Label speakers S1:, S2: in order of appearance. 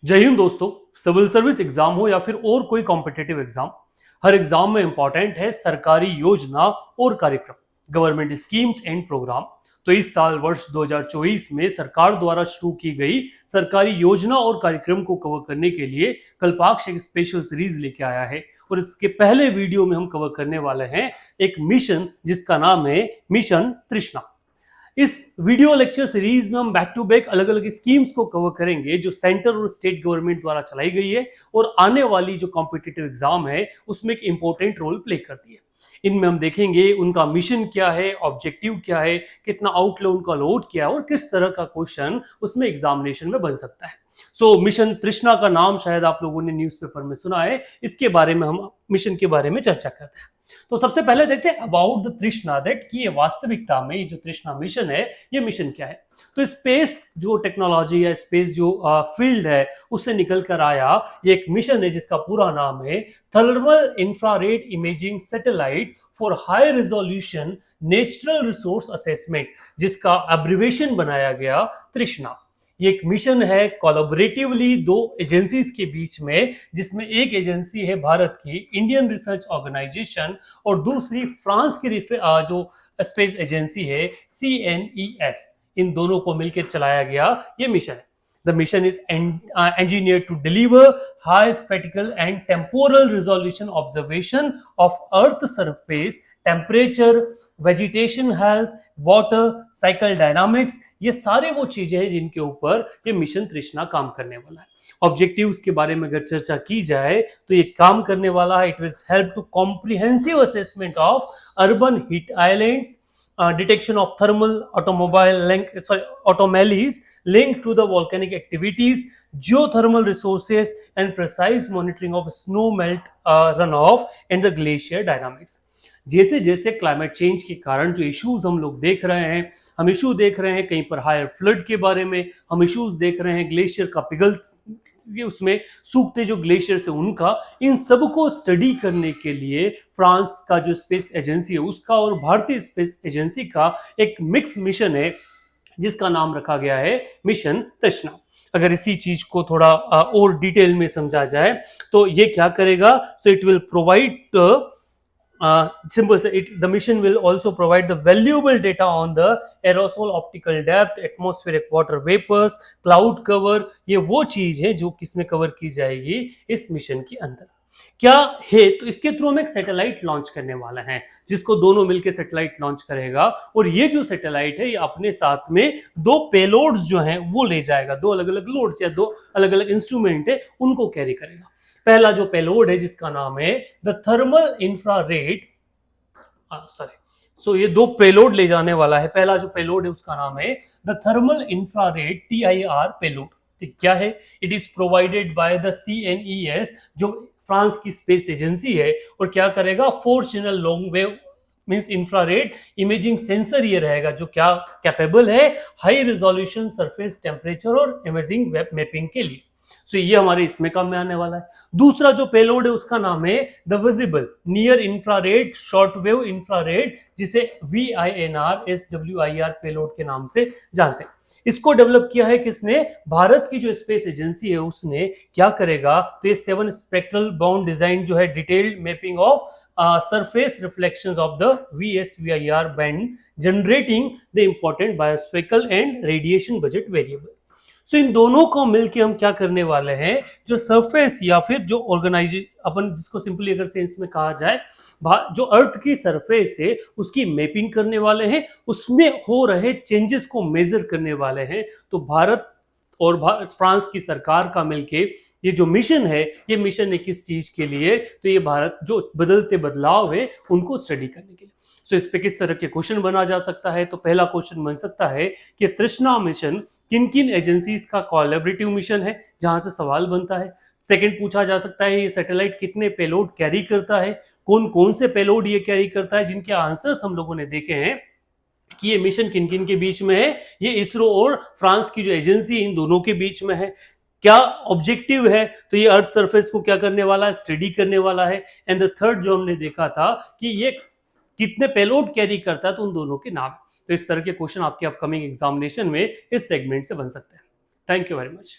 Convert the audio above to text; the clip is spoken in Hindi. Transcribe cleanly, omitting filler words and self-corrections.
S1: जय हिंद दोस्तों। सिविल सर्विस एग्जाम हो या फिर और कोई कॉम्पिटेटिव एग्जाम, हर एग्जाम में इंपॉर्टेंट है सरकारी योजना और कार्यक्रम, गवर्नमेंट स्कीम्स एंड प्रोग्राम। तो इस साल वर्ष 2024 में सरकार द्वारा शुरू की गई सरकारी योजना और कार्यक्रम को कवर करने के लिए कल्पाक्ष एक स्पेशल सीरीज लेके आया है। और इसके पहले वीडियो में हम कवर करने वाले हैं एक मिशन जिसका नाम है मिशन तृष्णा। इस वीडियो लेक्चर सीरीज में हम बैक टू बैक अलग अलग स्कीम्स को कवर करेंगे जो सेंटर और स्टेट गवर्नमेंट द्वारा चलाई गई है और आने वाली जो कॉम्पिटिटिव एग्जाम है उसमें एक इंपॉर्टेंट रोल प्ले करती है। इनमें हम देखेंगे उनका मिशन क्या है, ऑब्जेक्टिव क्या है, कितना आउटले उनका लोड क्या है और किस तरह का क्वेश्चन उसमें एग्जामिनेशन में बन सकता है। मिशन तृष्णा का नाम शायद आप लोगों ने न्यूज़पेपर में सुना है। इसके बारे में हम मिशन के बारे में चर्चा करते हैं। तो सबसे पहले देखते हैं अबाउट द तृष्णा, दैट कि ये वास्तविकता में ये जो तृष्णा मिशन है ये मिशन क्या है। तो स्पेस जो टेक्नोलॉजी है, स्पेस जो फील्ड है उससे निकल कर आया ये एक मिशन है जिसका पूरा नाम है thermal infrared imaging satellite for high resolution natural resource assessment, जिसका एब्रिविएशन बनाया गया तृष्णा। ये एक मिशन है कोलैबोरेटिवली दो एजेंसीज के बीच में, जिसमें एक एजेंसी है भारत की इंडियन रिसर्च ऑर्गेनाइजेशन और दूसरी फ्रांस की जो स्पेस एजेंसी है CNES। इन दोनों को मिलकर चलाया गया ये मिशन है। The mission is engineered to deliver high spatial and temporal resolution observation of Earth surface, temperature, vegetation health, water, cycle dynamics। ये सारे वो चीजें हैं जिनके ऊपर ये मिशन तृष्णा काम करने वाला है। ऑब्जेक्टिव्स के बारे में अगर चर्चा की जाए तो ये काम करने वाला है, it will help to comprehensive assessment of urban heat islands, detection of thermal anomalies linked to the volcanic activities, geothermal resources, and precise monitoring of snow melt runoff and the glacier dynamics। जैसे जैसे क्लाइमेट चेंज के कारण जो इश्यूज हम लोग देख रहे हैं, हम इशू देख रहे हैं कहीं पर हायर फ्लड के बारे में, हम इश्यूज देख रहे हैं ग्लेशियर का पिघल उसमें सूखते जो ग्लेशियर से उनका, इन सब को स्टडी करने के लिए फ्रांस का जो स्पेस एजेंसी है उसका और भारतीय स्पेस एजेंसी का एक मिक्स मिशन है जिसका नाम रखा गया है मिशन तृष्णा। अगर इसी चीज को थोड़ा और डिटेल में समझा जाए तो ये क्या करेगा, so it will provide simple say it, the mission will also provide the valuable data on the aerosol optical depth, atmospheric water vapors, cloud cover। ये वो चीज है जो किसमें कवर की जाएगी इस मिशन के अंदर। क्या है, तो इसके थ्रू हम एक सैटेलाइट लॉन्च करने वाला है जिसको दोनों मिलकर सैटेलाइट लॉन्च करेगा और ये जो सैटेलाइट है ये अपने साथ में दो पेलोड्स जो हैं वो ले जाएगा, दो अलग अलग लोड्स या दो अलग अलग इंस्ट्रूमेंट है उनको कैरी करेगा। पहला जो पेलोड है जिसका नाम है द थर्मल इंफ्रारेड, ये दो पेलोड ले जाने वाला है। पहला जो पेलोड है उसका नाम है the thermal infrared TIR payload. क्या है, it is provided by the CNES जो फ्रांस की स्पेस एजेंसी है और क्या करेगा, 4 channel long wave means infrared imaging sensor ये रहेगा जो क्या कैपेबल है हाई रिजोल्यूशन सरफेस टेम्परेचर और इमेजिंग वेब मैपिंग के लिए। ये हमारे इसमें काम में आने वाला है। दूसरा जो पेलोड है उसका नाम है the visible near infrared short wave infrared, जिसे VINR SWIR पेलोड के नाम से जानते हैं। इसको डेवलप किया है किसने, भारत की जो स्पेस एजेंसी है उसने। क्या करेगा, तो ये 7 स्पेक्ट्रल बाउंड डिजाइन जो है detailed mapping of surface reflections of the VSVIR band generating the important biospectral and radiation budget variable। इन दोनों को मिलके हम क्या करने वाले हैं, जो सरफेस या फिर जो अपन जिसको सिंपली अगर सेंस में कहा जाए जो अर्थ की सरफेस है उसकी मैपिंग करने वाले हैं, उसमें हो रहे चेंजेस को मेजर करने वाले हैं। तो भारत और फ्रांस की सरकार का मिलके ये जो मिशन है ये मिशन है किस चीज के लिए, तो ये भारत जो बदलते बदलाव है उनको स्टडी करने के लिए। इस पे किस तरह के क्वेश्चन बना जा सकता है, तो पहला क्वेश्चन बन सकता है कि तृष्णा मिशन किन किन एजेंसीज का कोलैबोरेटिव मिशन है, जहां से सवाल बनता है। सेकंड पूछा जा सकता है ये सैटेलाइट कितने पेलोड कैरी करता है, कौन कौन से पेलोड ये कैरी करता है, जिनके आंसर्स हम लोगों ने देखे हैं कि ये मिशन किन किन के बीच में है। ये इसरो और फ्रांस की जो एजेंसी इन दोनों के बीच में है। क्या ऑब्जेक्टिव है, तो ये अर्थ सरफेस को क्या करने वाला है, स्टडी करने वाला है। एंड द थर्ड जो हमने देखा था कि ये कितने पेलोड कैरी करता है, तो उन दोनों के नाम। तो इस तरह के क्वेश्चन आपके अपकमिंग एग्जामिनेशन में इस सेगमेंट से बन सकते हैं। Thank you very much.